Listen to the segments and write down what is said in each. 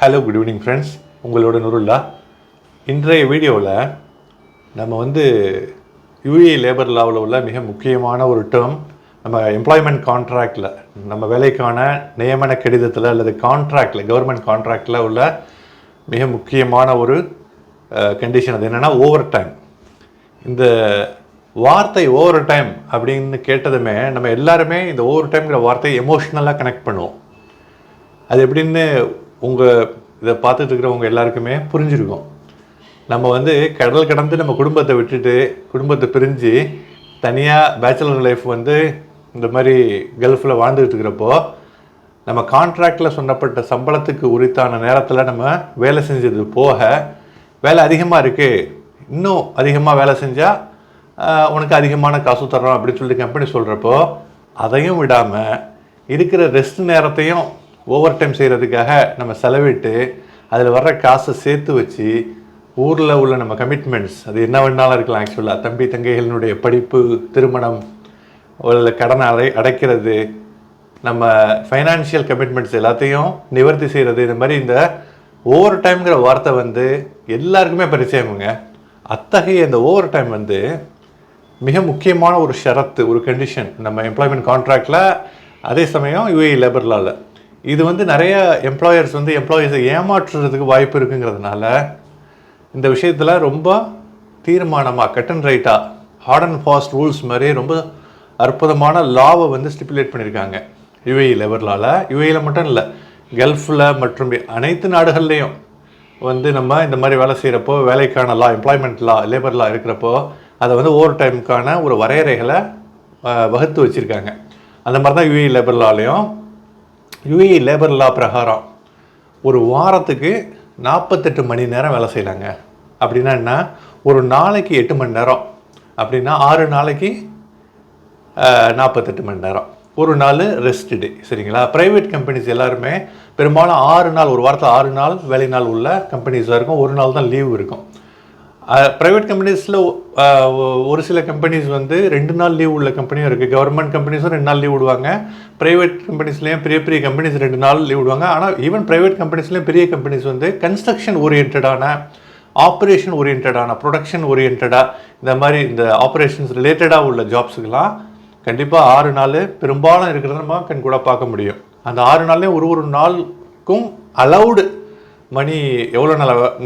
Hello good evening friends, உங்களோட நுருல்லா. இன்றைய வீடியோவில் நம்ம யூஏ லேபர் லாவில் உள்ள மிக முக்கியமான ஒரு டேர்ம், நம்ம எம்ப்ளாய்மெண்ட் கான்ட்ராக்டில், நம்ம வேலைக்கான நியமன கடிதத்தில் அல்லது கான்ட்ராக்டில், கவர்மெண்ட் கான்ட்ராக்டில் உள்ள மிக முக்கியமான ஒரு கண்டிஷன். அது என்னென்னா ஓவர் டைம். இந்த வார்த்தை ஓவர் டைம் அப்படின்னு கேட்டதுமே நம்ம எல்லாருமே இந்த ஓவர் டைம்ங்கிற வார்த்தையை எமோஷ்னலாக கனெக்ட் பண்ணுவோம். அது எப்படின்னு இதை பார்த்துட்டு இருக்கிறவங்க எல்லாருக்குமே புரிஞ்சிருக்கும். நம்ம கடல் கடந்து நம்ம குடும்பத்தை விட்டுட்டு, குடும்பத்தை பிரிஞ்சு தனியாக பேச்சுலர் லைஃப் இந்த மாதிரி கல்ஃபில் வாழ்ந்துகிட்டு இருக்கிறப்போ, நம்ம கான்ட்ராக்டில் சொன்னப்பட்ட சம்பளத்துக்கு உரித்தான நேரத்தில் நம்ம வேலை செஞ்சது போக, வேலை அதிகமாக இருக்குது, இன்னும் அதிகமாக வேலை செஞ்சால் உனக்கு அதிகமான காசு தர்றோம் அப்படின்னு சொல்லிட்டு கம்பெனி சொல்கிறப்போ, அதையும் விடாமல் இருக்கிற ரெஸ்ட் நேரத்தையும் ஓவர் டைம் செய்கிறதுக்காக நம்ம செலவிட்டு அதில் வர்ற காசை சேர்த்து வச்சு ஊரில் உள்ள நம்ம கமிட்மெண்ட்ஸ், அது என்ன வேணாலும் இருக்கலாம். ஆக்சுவலாக தம்பி தங்கைகளினுடைய படிப்பு, திருமணம், ஒரு கடனை அடைக்கிறது, நம்ம ஃபைனான்ஷியல் கமிட்மெண்ட்ஸ் எல்லாத்தையும் நிவர்த்தி செய்கிறது. இந்த மாதிரி இந்த ஓவர் டைம்ங்கிற வார்த்தை எல்லாருக்குமே பரிச்சயமுங்க. அத்தகைய இந்த ஓவர் டைம் மிக முக்கியமான ஒரு ஷரத்து, ஒரு கண்டிஷன் நம்ம எம்ப்ளாய்மெண்ட் கான்ட்ராக்டில். அதே சமயம் யூஏ லேபர் லாவில் இது நிறைய எம்ப்ளாயர்ஸ் எம்ப்ளாயீஸை ஏமாற்றுறதுக்கு வாய்ப்பு இருக்குங்கிறதுனால இந்த விஷயத்தில் ரொம்ப தீர்மானமாக, கட் அண்ட் ரைட்டாக, ஹார்ட் அண்ட் ஃபாஸ்ட் ரூல்ஸ் மாதிரி ரொம்ப அற்புதமான லாவை ஸ்டிப்புலேட் பண்ணியிருக்காங்க யூஏ லேபர் லாவில். யூஏயில் மட்டும் இல்லை, கல்ஃபில் மற்றும் அனைத்து நாடுகள்லேயும் நம்ம இந்த மாதிரி வேலை செய்கிறப்போ, வேலைக்கான லா, எம்ப்ளாய்மெண்ட் லா, லேபர் லா இருக்கிறப்போ அதை ஓவர் டைமுக்கான ஒரு வரையறைகளை வகுத்து வச்சுருக்காங்க. அந்த மாதிரி தான் யூஏ லேபர் லாலையும். யூஏ லேபர் லா பிரகாரம் ஒரு வாரத்துக்கு 48 மணி நேரம் வேலை செய்யலாங்க. அப்படின்னா என்ன, ஒரு நாளைக்கு 8 மணி நேரம், அப்படின்னா 6 நாளைக்கு 48 மணி நேரம், ஒரு நாள் ரெஸ்ட் டே. சரிங்களா? ப்ரைவேட் கம்பெனிஸ் எல்லாருமே பெரும்பாலும் 6 நாள், ஒரு வாரத்தில் 6 நாள் வேலை நாள் உள்ள கம்பெனிஸாக இருக்கும். ஒரு நாள் தான் லீவ் இருக்கும். ப்ரைவேட் கம்பெனிஸில் ஒரு சில கம்பெனிஸ் 2 நாள் லீவ் உள்ள கம்பெனியும் இருக்குது. கவர்மெண்ட் கம்பெனிஸும் 2 நாள் லீவ் விடுவாங்க. ப்ரைவேட் கம்பெனிஸ்லேயும் பெரிய பெரிய கம்பெனிஸ் 2 நாள் லீவ் விடுவாங்க. ஆனால் ஈவன் ப்ரைவேட் கம்பெனிஸ்லேயும் பெரிய கம்பெனிஸ் கன்ஸ்ட்ரக்ஷன் ஓரியன்டான, ஆப்ரேஷன் ஓரியன்டான, ப்ரொடக்ஷன் ஓரியன்டாக, இந்த மாதிரி இந்த ஆப்ரேஷன்ஸ் ரிலேட்டடாக உள்ள ஜாப்ஸுக்கெல்லாம் கண்டிப்பாக 6 நாள் பெரும்பாலும் இருக்கிறத நம்ம கண் கூட பார்க்க முடியும். அந்த 6 நாள்லேயும் ஒரு நாளுக்கும் அலவுடு மணி எவ்வளோ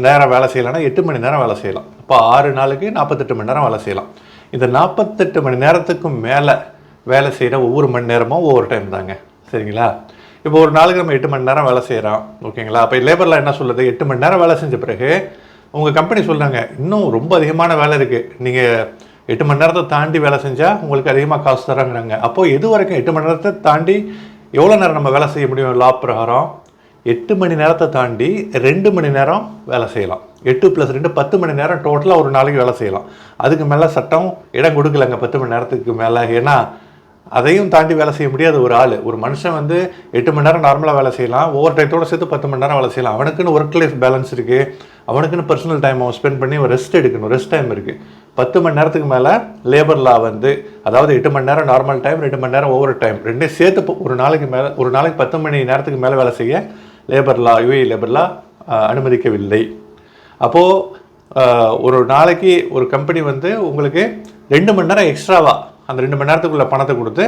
நேரம் வேலை செய்யலாம்னா 8 மணி நேரம் வேலை செய்யலாம். இப்போ 6 நாளுக்கு 48 மணி நேரம் வேலை செய்யலாம். இந்த 48 மணி நேரத்துக்கும் மேலே வேலை செய்கிற ஒவ்வொரு மணி நேரமும் ஓவர் டைம் தாங்க. சரிங்களா? இப்போ ஒரு நாளுக்கு நம்ம 8 மணி நேரம் வேலை செய்கிறோம், ஓகேங்களா? அப்போ லேபரில் என்ன சொல்லுது, 8 மணி நேரம் வேலை செஞ்ச பிறகு உங்கள் கம்பெனி சொல்கிறாங்க, இன்னும் ரொம்ப அதிகமான வேலை இருக்குது, நீங்கள் 8 மணி நேரத்தை தாண்டி வேலை செஞ்சால் உங்களுக்கு அதிகமாக காசு தராங்கிறாங்க. அப்போது எது வரைக்கும் 8 மணி நேரத்தை தாண்டி எவ்வளோ நேரம் நம்ம வேலை செய்ய முடியும்? லா பிரகாரம் 8 மணி நேரத்தை தாண்டி 2 மணி நேரம் வேலை செய்யலாம். 8 + 2 10 மணி நேரம் டோட்டலாக ஒரு நாளைக்கு வேலை செய்யலாம். அதுக்கு மேலே சட்டம் இடம் கொடுக்கலங்க 10 மணி நேரத்துக்கு மேலே. ஏன்னா அதையும் தாண்டி வேலை செய்ய முடியாது ஒரு மனுஷன் 8 மணி நேரம் நார்மலாக வேலை செய்யலாம், ஓவர் டைத்தோடு சேர்த்து 10 மணி நேரம் வேலை செய்யலாம். அவனுக்குன்னு ஒர்க் லைஃப் பேலன்ஸ் இருக்குது, அவனுக்குன்னு பர்சனல் டைம் அவன் ஸ்பெண்ட் பண்ணி ஒரு ரெஸ்ட் எடுக்கணும், ரெஸ்ட் டைம் இருக்குது. 10 மணி நேரத்துக்கு மேலே லேபர் லா அதாவது 8 மணி நேரம் நார்மல் டைம், 2 மணி நேரம் ஓவர் டைம், ரெண்டையும் சேர்த்து ஒரு நாளைக்கு 10 மணி நேரத்துக்கு மேலே வேலை செய்ய labour law, UAE labour law அனுமதிக்கவில்லை. அப்போது ஒரு நாளைக்கு ஒரு கம்பெனி உங்களுக்கு 2 மணி நேரம் எக்ஸ்ட்ராவாக அந்த 2 மணி நேரத்துக்குள்ள பணத்தை கொடுத்து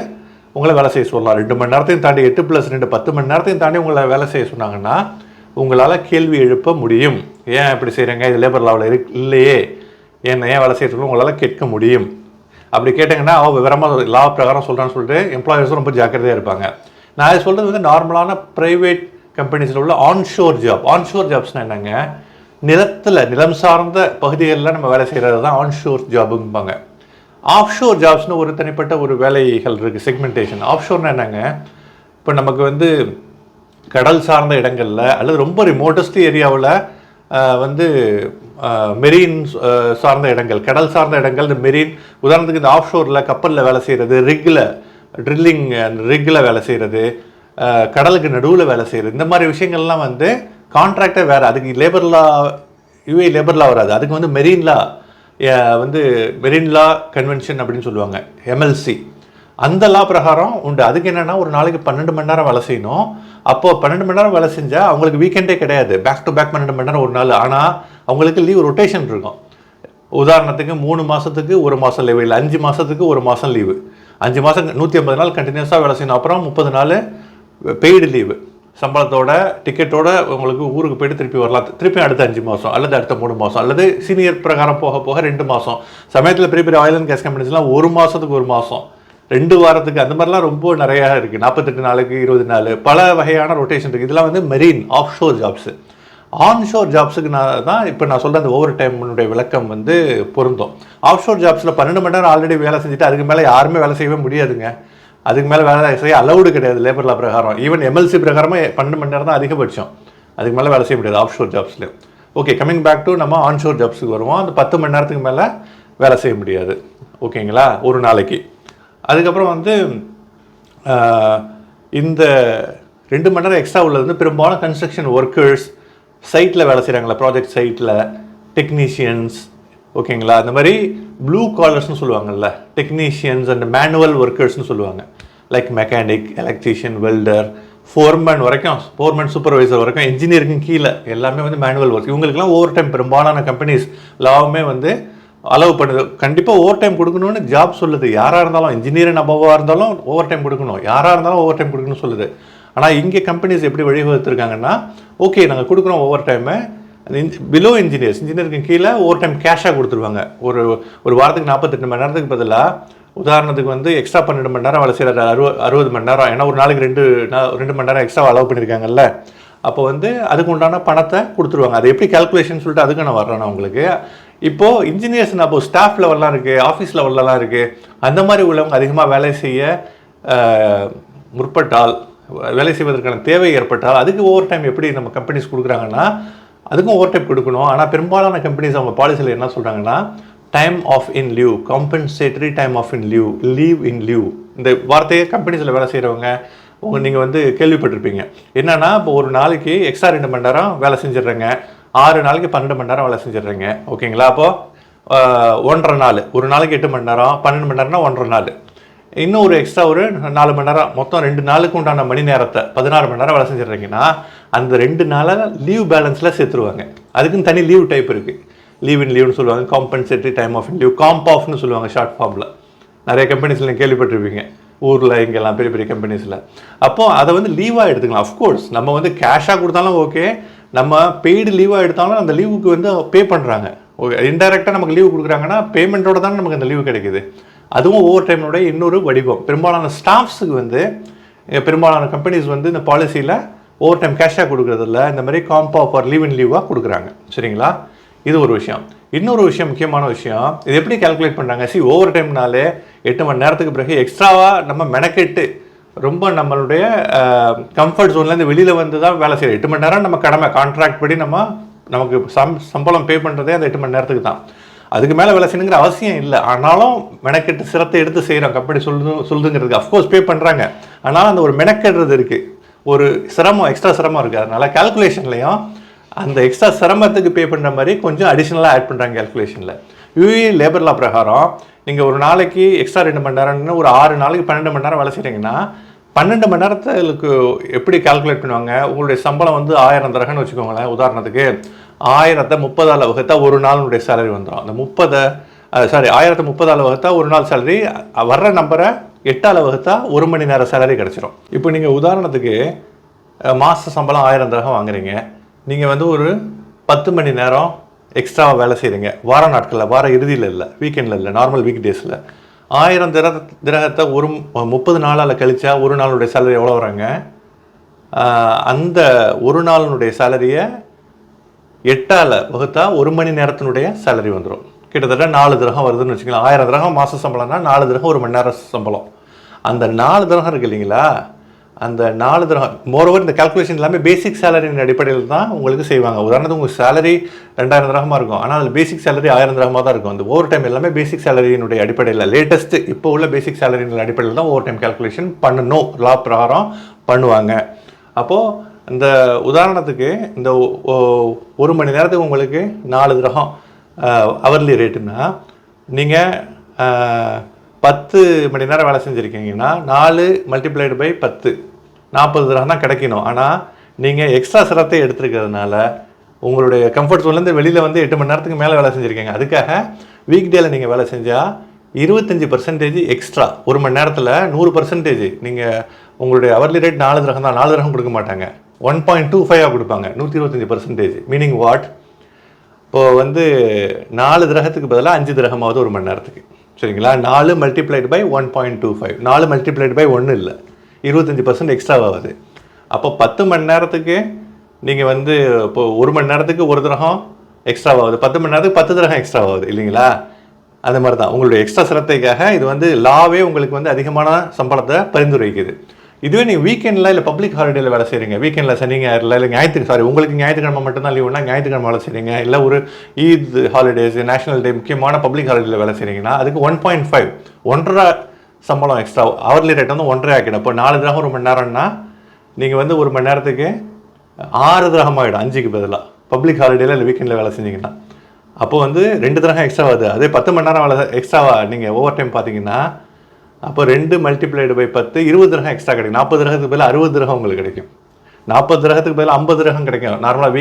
உங்களை வேலை செய்ய சொல்லலாம். 2 மணி நேரத்தையும் தாண்டி 8 + 2 10 மணி நேரத்தையும் தாண்டி உங்களை வேலை செய்ய சொன்னாங்கன்னா உங்களால் கேள்வி எழுப்ப முடியும். ஏன் இப்படி செய்கிறீங்க, இது லேபர் லாவில் இல்லையே, ஏன் வேலை செய்யறதுக்கு உங்களால் கேட்க முடியும். அப்படி கேட்டிங்கன்னா விவரமாக லா பிரகாரம் சொல்கிறான்னு சொல்லிட்டு எம்ப்ளாயர்ஸும் ரொம்ப ஜாக்கிரதையாக இருப்பாங்க. நான் இது சொல்கிறது நார்மலான ப்ரைவேட் கம்பெனிஸில் உள்ள ஆன்ஷோர் ஜாப். ஆன்ஷோர் ஜாப்ஸ்னால் என்னங்க, நிலம் சார்ந்த பகுதிகளில் நம்ம வேலை செய்கிறது தான் ஆன்ஷோர் ஜாபும்பாங்க. ஆஃப்ஷோர் ஜாப்ஸ்னு ஒரு தனிப்பட்ட ஒரு வேலைகள் இருக்குது, செக்மெண்டேஷன். ஆஃப்ஷோர்னா என்னங்க, இப்போ நமக்கு கடல் சார்ந்த இடங்களில் அல்லது ரொம்ப ரிமோட்டஸ்ட் ஏரியாவில் மெரீன் சார்ந்த இடங்கள், கடல் சார்ந்த இடங்கள், இந்த மெரீன், உதாரணத்துக்கு இந்த ஆஃப்ஷோரில் கப்பலில் வேலை செய்கிறது, ட்ரில்லிங் ரிக்கில் வேலை செய்கிறது, கடலுக்கு நடுவில் வேலை செய்கிறது, இந்த மாதிரி விஷயங்கள்லாம் கான்ட்ராக்டே வேறு. அதுக்கு labour law, UAE labour law வராது. அதுக்கு marine law, marine law convention அப்படின்னு சொல்லுவாங்க, எம்எல்சி. அந்த லா பிரகாரம் உண்டு. அதுக்கு என்னென்னா ஒரு நாளைக்கு 12 மணி நேரம் வேலை செய்யணும். அப்போது 12 மணி நேரம் வேலை செஞ்சால் அவங்களுக்கு வீக்கெண்டே கிடையாது, பேக் டு பேக் 12 மணி நேரம் ஒரு நாள். ஆனால் அவங்களுக்கு லீவ் ரொட்டேஷன் இருக்கும். உதாரணத்துக்கு 3 மாதத்துக்கு 1 மாதம் லீவு, இல்லை 5 மாதத்துக்கு 1 மாதம் லீவு. 5 மாதம் 150 நாள் கண்டினியூஸாக வேலை செய்யணும். அப்புறம் 30 நாள் பெய்டு லீவு, சம்பளத்தோட டிக்கெட்டோட உங்களுக்கு ஊருக்கு போய்ட்டு திருப்பி வரலாம். திருப்பி அடுத்த 5 மாதம் அல்லது அடுத்த 3 மாதம் அல்லது சீனியர் பிரகாரம் போக போக 2 மாதம். சமயத்தில் பெரிய பெரிய ஆயில் அண்ட் கேஸ் கம்பெனிஸ்லாம் 1 மாதத்துக்கு 1 மாதம், 2 வாரத்துக்கு, அந்த மாதிரிலாம் ரொம்ப நிறையா இருக்குது. 48 நாளுக்கு 20 நாள், பல வகையான ரொட்டேஷன் இருக்குது. இதெல்லாம் வந்து marine offshore jobs. Onshore ஜாப்ஸுக்கு தான் இப்போ நான் சொல்கிற அந்த ஓவர் டைமுடைய விளக்கம் வந்து பொருந்தும். ஆஃப் ஷோர் ஜாப்ஸில் 12 மணி நேரம் ஆல்ரெடி வேலை செஞ்சுட்டு அதுக்கு மேலே யாருமே வேலை செய்யவே முடியாதுங்க. அதுக்கு மேலே வேலை செய்ய அலௌடு கிடையாது லேபர் லா பிரகாரம். ஈவன் எம்எல்சி பிரகாரமாக 12 மணி நேரம் தான் அதிகபட்சம். அதுக்கு மேலே வேலை செய்ய முடியாது ஆஃப் ஷோர் ஜாப்ஸில். ஓகே, கம்மிங் பேக் டு நம்ம ஆன்ஷோர் ஜாப்ஸுக்கு வருவோம். அந்த 10 மணி நேரத்துக்கு மேலே வேலை செய்ய முடியாது. ஓகேங்களா, ஒரு நாளைக்கு. அதுக்கப்புறம் வந்து இந்த 2 மணி நேரம் எக்ஸ்ட்ரா உள்ளது வந்து பெரும்பாலும் கன்ஸ்ட்ரக்ஷன் ஒர்க்கர்ஸ், சைட்டில் வேலை செய்கிறாங்களா, ப்ராஜெக்ட் சைட்டில் டெக்னீஷியன்ஸ், ஓகேங்களா, அந்த மாதிரி ப்ளூ காலர்ஸ்னு சொல்லுவாங்கல்ல, டெக்னீஷியன்ஸ் அண்ட் மேனுவல் ஒர்க்கர்ஸ்னு சொல்லுவாங்க. Like mechanic, electrician, welder, foreman வரைக்கும், ஃபோர்மேன் சூப்பர்வைசர் வரைக்கும், இன்ஜினியரிங் கீழே எல்லாமே வந்து மேனுவல் ஒர்க். இவங்களுக்குலாம் ஓவர் டைம் பெரும்பாலான கம்பெனிஸ் லாவுமே வந்து அலோவ் பண்ணுது. கண்டிப்பாக ஓவர் டைம் கொடுக்கணும்னு ஜாப் சொல்லுது. யாராக இருந்தாலும், இன்ஜினியரிங் அபவாக இருந்தாலும் ஓவர் டைம் கொடுக்கணும், யாராக இருந்தாலும் ஓவர் டைம் கொடுக்கணும்னு சொல்லுது. ஆனால் இங்கே கம்பெனிஸ் எப்படி வழிவகுத்துருக்காங்கன்னா, ஓகே நாங்கள் கொடுக்குறோம் ஓவர் டைமு, பிலோ இன்ஜினியருக்கு கீழே ஓவர் டைம் கேஷாக கொடுத்துருவாங்க. ஒரு வாரத்துக்கு 48 மணி நேரத்துக்கு பதிலாக, உதாரணத்துக்கு வந்து எக்ஸ்ட்ரா 12 மணி நேரம் வேலை செய்கிற 60 மணி நேரம், ஏன்னா ஒரு நாளைக்கு 2 மணி நேரம் எக்ஸ்ட்ரா அலோவ் பண்ணியிருக்காங்கல்ல, அப்போ வந்து அதுக்கு உண்டான பணத்தை கொடுத்துருவாங்க. அது எப்படி கால்குலேஷன் சொல்லிட்டு அதுக்கு நான் வர்றேன் உங்களுக்கு. இப்போது இன்ஜினியர்ஸ் அப்போ ஸ்டாஃப் லெவல்லாம் இருக்குது, ஆஃபீஸ் லெவல்லலாம் இருக்குது, அந்த மாதிரி உள்ளவங்க அதிகமாக வேலை செய்ய முற்பட்டால், வேலை செய்வதற்கான தேவை ஏற்பட்டால் அதுக்கு ஓவர் டைம் எப்படி நம்ம கம்பெனிஸ் கொடுக்குறாங்கன்னா அதுக்கும் ஓவர் டைம் கொடுக்கணும். ஆனால் பெரும்பாலான கம்பெனிஸ் அவங்க பாலிசியில் என்ன சொல்கிறாங்கன்னா, time off in leave, compensatory time off in leave, leave in leave. இந்த வார்த்தையே கம்பெனிஸில் வேலை செய்கிறவங்க நீங்கள் வந்து கேள்விப்பட்டிருப்பீங்க. என்னென்னா, இப்போ ஒரு நாளைக்கு எக்ஸ்ட்ரா 2 மணி நேரம் வேலை செஞ்சிடுறேங்க, 6 நாளைக்கு 12 மணி நேரம் வேலை செஞ்சிடுறேங்க. ஓகேங்களா, அப்போது 1.5 நாள், ஒரு நாளைக்கு 8 மணி நேரம், 12 மணி நேரம்னா 1.5 நாள், இன்னும் ஒரு எக்ஸ்ட்ரா ஒரு 4 மணி நேரம், மொத்தம் 2 நாளுக்கு உண்டான மணி நேரத்தை 16 மணி நேரம் வேலை செஞ்சிடுறீங்கன்னா அந்த 2 நாளை லீவ் பேலன்ஸில் சேர்த்துருவாங்க. அதுக்குன்னு தனி லீவ் டைப் இருக்குது. லீவ் இன் லீவ்னு சொல்லுவாங்க, compensatory time off in leave, comp ஆஃப்னு சொல்லுவாங்க ஷார்ட் ஃபார்மில். நிறைய கம்பெனிஸில் நீங்கள் கேள்விப்பட்டிருப்பீங்க, ஊரில் இங்கெல்லாம் பெரிய பெரிய கம்பெனிஸில். அப்போது அதை வந்து லீவாக எடுத்துக்கலாம். அஃப்கோர்ஸ் நம்ம வந்து கேஷாக கொடுத்தாலும் ஓகே, நம்ம பெய்டு லீவாக எடுத்தாலும் அந்த லீவுக்கு வந்து பே பண்ணுறாங்க. ஓகே, இன்டெரக்டாக நமக்கு லீவு கொடுக்குறாங்கன்னா பேமெண்ட்டோட தானே நமக்கு அந்த லீவு கிடைக்குது. அதுவும் ஓவர் டைமோடைய இன்னொரு வடிவம். பெரும்பாலான ஸ்டாஃப்ஸுக்கு வந்து பெரும்பாலான கம்பெனிஸ் வந்து இந்த பாலிசியில் ஓவர் டைம் கேஷாக கொடுக்குறதில்ல, இந்த மாதிரி comp off R leave in லீவாக கொடுக்குறாங்க. சரிங்களா, இது ஒரு விஷயம். இன்னொரு விஷயம், முக்கியமான விஷயம், இது எப்படி கால்குலேட் பண்ணுறாங்க? ஓவர் டைம்னாலே 8 மணி நேரத்துக்கு பிறகு எக்ஸ்ட்ராவாக நம்ம மெனக்கெட்டு ரொம்ப நம்மளுடைய கம்ஃபர்ட் ஜோன்லேருந்து வெளியில் வந்து தான் வேலை செய்கிறோம். 8 மணி நேரம் நம்ம கடமை, கான்ட்ராக்ட் படி நமக்கு சம்பளம் பே பண்ணுறதே அந்த 8 மணி நேரத்துக்கு தான். அதுக்கு மேலே வேலை செய்யணுங்கிற அவசியம் இல்லை. ஆனாலும் மெனக்கெட்டு சிரத்தை எடுத்து செய்கிறோம், கம்பெனி சொல்லுதுங்கிறதுக்கு அஃப்கோர்ஸ் பே பண்ணுறாங்க. ஆனாலும் அந்த ஒரு மெனக்கெடுறது இருக்குது, ஒரு சிரமம், எக்ஸ்ட்ரா சிரமம் இருக்குது. அதனால் கால்குலேஷன்லையும் அந்த எக்ஸ்ட்ரா சிரமத்துக்கு பே பண்ணுற மாதிரி கொஞ்சம் அடிஷ்னலாக ஆட் பண்ணுறாங்க கால்குலேஷனில். யூஏ லேபர் லா பிரகாரம் நீங்கள் ஒரு நாளைக்கு எக்ஸ்ட்ரா 2 மணி நேரம்னு ஒரு 6 நாளைக்கு 12 மணி நேரம் வேலை செய்கிறீங்கன்னா 12 மணி நேரத்துக்கு எப்படி கால்குலேட் பண்ணுவாங்க? உங்களுடைய சம்பளம் வந்து 1000 தரகன்னு வச்சுக்கோங்களேன். உதாரணத்துக்கு 1000 30ஆல் வகுத்தா ஒரு நாளுடைய சேலரி வந்துடும். அந்த 1000 30ஆல் வகுத்தா ஒரு நாள் சேலரி, வர்ற நம்பரை 8ஆல் வகுத்தா 1 மணி நேரம் சேலரி கிடச்சிரும். இப்போ நீங்கள் உதாரணத்துக்கு மாத சம்பளம் 1000 தரகம் வாங்குறீங்க, நீங்கள் வந்து ஒரு 10 மணி நேரம் எக்ஸ்ட்ராவாக வேலை செய்கிறீங்க வார நாட்களில், வார இறுதியில் இல்லை, வீக்கெண்டில் இல்லை, நார்மல் வீக் டேஸில். 1000 திரகத்தை ஒரு 30 நாளால் கழிச்சா ஒரு நாளுடைய சேலரி எவ்வளோ வராங்க? அந்த ஒரு நாளினுடைய சேலரியை 8ஆல் வகுத்தா 1 மணி நேரத்தினுடைய சேலரி வந்துடும். கிட்டத்தட்ட 4 திரகம் வருதுன்னு வச்சுக்கலாம். 1000 திரகம் மாத சம்பளம்னா 4 திரகம் 1 மணி நேரம் சம்பளம். அந்த 4 திரகம் இருக்குது இல்லைங்களா, அந்த 4 திரகம் மோரோவர் இந்த கால்குலேஷன் எல்லாமே பேசிக் சேலரியின் அடிப்படையில் தான் உங்களுக்கு செய்வாங்க. உதாரணத்துக்கு உங்கள் சேலரி 2000 திரகமாக இருக்கும், ஆனால் அது பேசிக் சேலரி 1000 திரகமாக தான் இருக்கும். அந்த ஓவர் டைம் எல்லாமே பேசிக் சேலரியினுடைய அடிப்படையில், லேட்டஸ்ட்டு இப்போ உள்ள பேசிக் சேலரியின் அடிப்படையில் தான் ஓவர் டைம் கால்குலேஷன் பண்ணணும், லா பிரகாரம் பண்ணுவாங்க. அப்போது இந்த உதாரணத்துக்கு இந்த 1 மணி நேரத்துக்கு உங்களுக்கு 4 திரகம் அவர்லி ரேட்டுன்னா, நீங்கள் 10 மணி நேரம் வேலை செஞ்சுருக்கீங்கன்னா 4 மல்டிப்ளைடு பை 10 40 திரகம் தான் கிடைக்கணும். ஆனால் நீங்கள் எக்ஸ்ட்ரா சிரத்தை எடுத்துருக்கிறதுனால உங்களுடைய கம்ஃபர்ட் ஜோன்லேருந்து வெளியில் வந்து 8 மணி நேரத்துக்கு மேலே வேலை செஞ்சுருக்கீங்க. அதுக்காக வீக் டேயில் நீங்கள் வேலை செஞ்சால் 25% எக்ஸ்ட்ரா, ஒரு மணி நேரத்தில் 100% நீங்கள் உங்களுடைய அவர்லி ரேட் 4 திரகம் தான், 4 திரகம் கொடுக்க மாட்டாங்க, 1.25 கொடுப்பாங்க, 125%. Meaning what? இப்போது வந்து 4 திரகத்துக்கு பதிலாக 5 திரகமாவது ஒரு மணி நேரத்துக்கு, சரிங்களா? 4 மல்டிப்ளைடு பை 1.25, 4 மல்டிப்ளைடு பை 1 இல்லை, 25% எக்ஸ்ட்ரா ஆகுது. அப்போ 10 மணி நேரத்துக்கு நீங்கள் வந்து இப்போது ஒரு மணி நேரத்துக்கு ஒரு திரகம் எக்ஸ்ட்ரா ஆகுது, 10 மணி நேரத்துக்கு 10 திரகம் எக்ஸ்ட்ரா ஆகுது இல்லைங்களா? அந்த மாதிரி தான் உங்களுடைய எக்ஸ்ட்ரா சிரத்தைக்காக இது வந்து லாவே உங்களுக்கு வந்து அதிகமான சம்பளத்தை பரிந்துரைக்குது. இதுவே நீங்கள் வீக்கெண்டில் இல்லை பப்ளிக் ஹாலிடேயில் வேலை செய்கிறீங்க, வீக்கெண்டில் சனி ஞாயிறில் இல்லை உங்களுக்கு ஞாயிற்றுக்கிழமை மட்டும்தான் லீவுனா ஞாயிற்றுக்கிழமை வேலை செய்கிறீங்க, இல்லை ஒரு ஈத் ஹாலிடேஸ், நேஷனல் டே, முக்கியமான பப்ளிக் ஹாலிடேயில் வேலை செய்கிறீங்கன்னா அதுக்கு 1.5 1.5 சம்பளம் எக்ஸ்ட்ரா, அவர்லி ரேட் வந்து 1.5 ஆக்கிடும். இப்போ 4 திரகம் ஒரு மணி நேரம்னா நீங்கள் வந்து ஒரு மணி நேரத்துக்கு 6 திரகம் ஆகிடும், 5க்கு பதிலாக பப்ளிக் ஹாலிடேயில் இல்லை வீக்கெண்டில் வேலை செஞ்சிங்கன்னா. அப்போ வந்து 2 திரகம் எக்ஸ்ட்ரா ஆகுது. அதே 10 மணி நேரம் வேலை எக்ஸ்ட்ராவா நீங்கள் ஓவர் டைம் பார்த்தீங்கன்னா அப்போ 2 மல்டிப்ளைடு பை 10 20 திரகம் எக்ஸ்ட்ரா கிடைக்கும். 40 திரகத்துக்கு பதில் 60 திரகம் உங்களுக்கு கிடைக்கும். 40 திரகத்துக்கு பதில் 50 திரகம் கிடைக்கும். நார்மலாக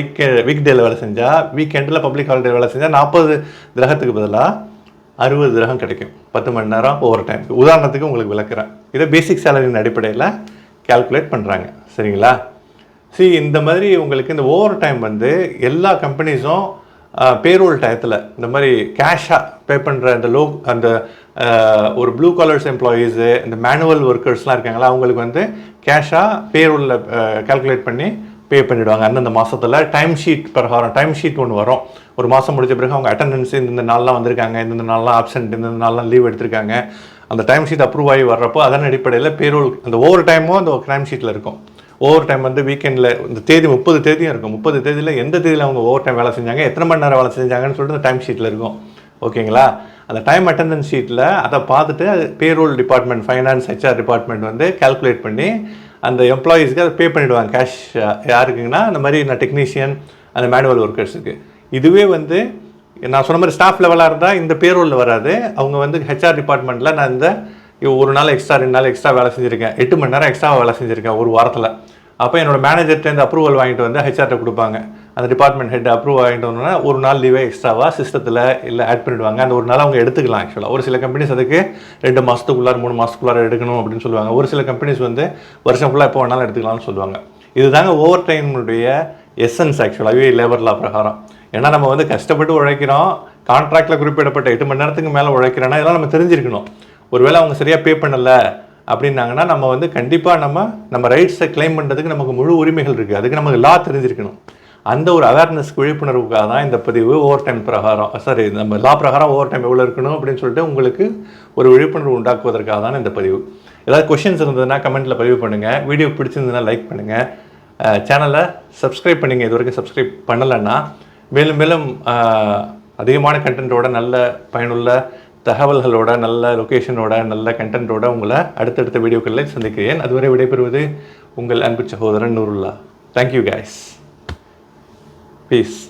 வீக் டேயில் வேலை செஞ்சால், வீக்கெண்டில் பப்ளிக் ஹாலிடே வேலை செஞ்சால் 40 திரகத்துக்கு பதிலாக 60 திரகம் கிடைக்கும் 10 மணி நேரம் ஓவர் டைம். உதாரணத்துக்கு உங்களுக்கு விளக்குறேன். இதை பேசிக் சேலரியின் அடிப்படையில் கால்குலேட் பண்ணுறாங்க, சரிங்களா? இந்த மாதிரி உங்களுக்கு இந்த ஓவர் டைம் வந்து எல்லா கம்பெனிஸும் பேரோல் டயத்தில் இந்த மாதிரி கேஷாக பே பண்ணுற அந்த ஒரு ப்ளூ காலர்ஸ் எம்ப்ளாயீஸு, இந்த மேனுவல் ஒர்க்கர்ஸ்லாம் இருக்காங்களா, அவங்களுக்கு வந்து கேஷாக பேரோலில் கால்குலேட் பண்ணி பே பண்ணிவிடுவாங்க. அந்தந்த மாதத்தில் டைம் ஷீட் பிரகாரம் டைம் ஷீட் ஒன்று வரும். ஒரு மாதம் முடிஞ்ச பிறகு அவங்க அட்டண்டன்ஸ் இந்த நாள்லாம் வந்திருக்காங்க, இந்த நாள்லாம் ஆப்சென்ட், இந்த நாள்லாம் லீவ் எடுத்திருக்காங்க, அந்த டைம் ஷீட் அப்ரூவ் ஆகி வர்றப்போ அதன் அடிப்படையில் பேரோல் அந்த ஓவர் டைமும் அந்த டைம் ஷீட்டில் இருக்கும். ஓவர் டைம் வந்து வீக்கெண்டில் இந்த தேதி 30 தேதியும் இருக்கும். 30 தேதியில் எந்த தேதியில் அவங்க ஓவர் டைம் வேலை செஞ்சாங்க, எத்தனை மணி நேரம் வேலை செஞ்சாங்கன்னு சொல்லிட்டு அந்த டைம் ஷீட்டில் இருக்கும். ஓகேங்களா? அந்த டைம் அட்டண்டன்ஸ் ஷீட்டில் அதை பார்த்துட்டு அது payroll department, finance, HR department வந்து கால்குலேட் பண்ணி அந்த எம்ப்ளாயீஸ்க்கு அதை பே பண்ணிவிடுவாங்க. கேஷ் யாருக்குங்கன்னா அந்த மாதிரி நான் டெக்னீஷியன், அந்த மேனுவல் ஒர்க்கர்ஸுக்கு. இதுவே வந்து நான் சொன்ன மாதிரி ஸ்டாஃப் லெவலாக இருந்தால் இந்த பேரோலில் வராது. அவங்க வந்து HR டிபார்ட்மெண்ட்டில் நான் இந்த ஒரு நாள் எக்ஸ்ட்ரா 2 நாள் எக்ஸ்ட்ரா வேலை செஞ்சுருக்கேன், 8 மணி நேரம் எக்ஸ்ட்ரா வேலை செஞ்சுருக்கேன் ஒரு வாரத்தில். அப்போ என்னோட மேனேஜர்கிட்ட அப்ரூவல் வாங்கிட்டு வந்து ஹெச்ஆர்ட்ட கொடுப்பாங்க. அந்த டிபார்ட்மெண்ட் ஹெட் அப்ரூவ் வாங்கிட்டு வந்தோன்னா ஒரு நாள் லீவே எக்ஸ்ட்ராவாக சிஸ்டத்தில் இல்லை ஆட் பண்ணிவிடுவாங்க. அந்த ஒரு நாள் அவங்க எடுத்துக்கலாம். ஆக்சுவலாக ஒரு சில கம்பெனிஸ் அதுக்கு 2 மாதத்துக்குள்ளார 3 மாதத்துக்குள்ளார எடுக்கணும் அப்படின்னு சொல்லுவாங்க. ஒரு சில கம்பெனிஸ் வந்து வருஷம் ஃபுல்லாக எப்போ வேணாலும் எடுத்துக்கலாம்னு சொல்லுவாங்க. இதுதாங்க ஓவர் டைமுடைய எசன்ஸ் ஆக்சுவலாகவே லேபர் லா பிரகாரம். ஏன்னா நம்ம வந்து கஷ்டப்பட்டு உழைக்கிறோம், கான்ட்ராக்டில் குறிப்பிடப்பட்ட 8 மணி நேரத்துக்கு மேலே உழைக்கிறோன்னா இதெல்லாம் நம்ம தெரிஞ்சிருக்கணும். ஒருவேளை அவங்க சரியாக பே பண்ணலை அப்படின்னாங்கன்னா நம்ம வந்து கண்டிப்பாக நம்ம ரைட்ஸை கிளைம் பண்ணுறதுக்கு நமக்கு முழு உரிமைகள் இருக்குது. அதுக்கு நமக்கு லா தெரிஞ்சிருக்கணும். அந்த ஒரு அவேர்னஸ் விழிப்புணர்வுக்காக தான் இந்த பதிவு. ஓவர் டைம் பிரகாரம் நம்ம லா பிரகாரம் ஓவர் டைம் எவ்வளோ இருக்கணும் அப்படின்னு சொல்லிட்டு உங்களுக்கு ஒரு விழிப்புணர்வு உண்டாக்குவதற்காக தான் இந்த பதிவு. ஏதாவது கொஷின்ஸ் இருந்ததுன்னா கமெண்ட்டில் பதிவு பண்ணுங்கள். வீடியோ பிடிச்சிருந்ததுன்னா லைக் பண்ணுங்கள். சேனலை சப்ஸ்கிரைப் பண்ணுங்கள் இது வரைக்கும் சப்ஸ்கிரைப் பண்ணலைன்னா. மேலும் மேலும் அதிகமான கண்டென்ட்டோட, நல்ல பயனுள்ள தகவல்களோட, நல்ல லொக்கேஷனோட, நல்ல கண்டென்ட்டோட உங்களை அடுத்தடுத்த வீடியோக்களில் சந்திக்கிறேன். அதுவரை விடைபெறுவது உங்கள் அன்பு சகோதரன் நூருல்லா. Thank you guys. பீஸ்.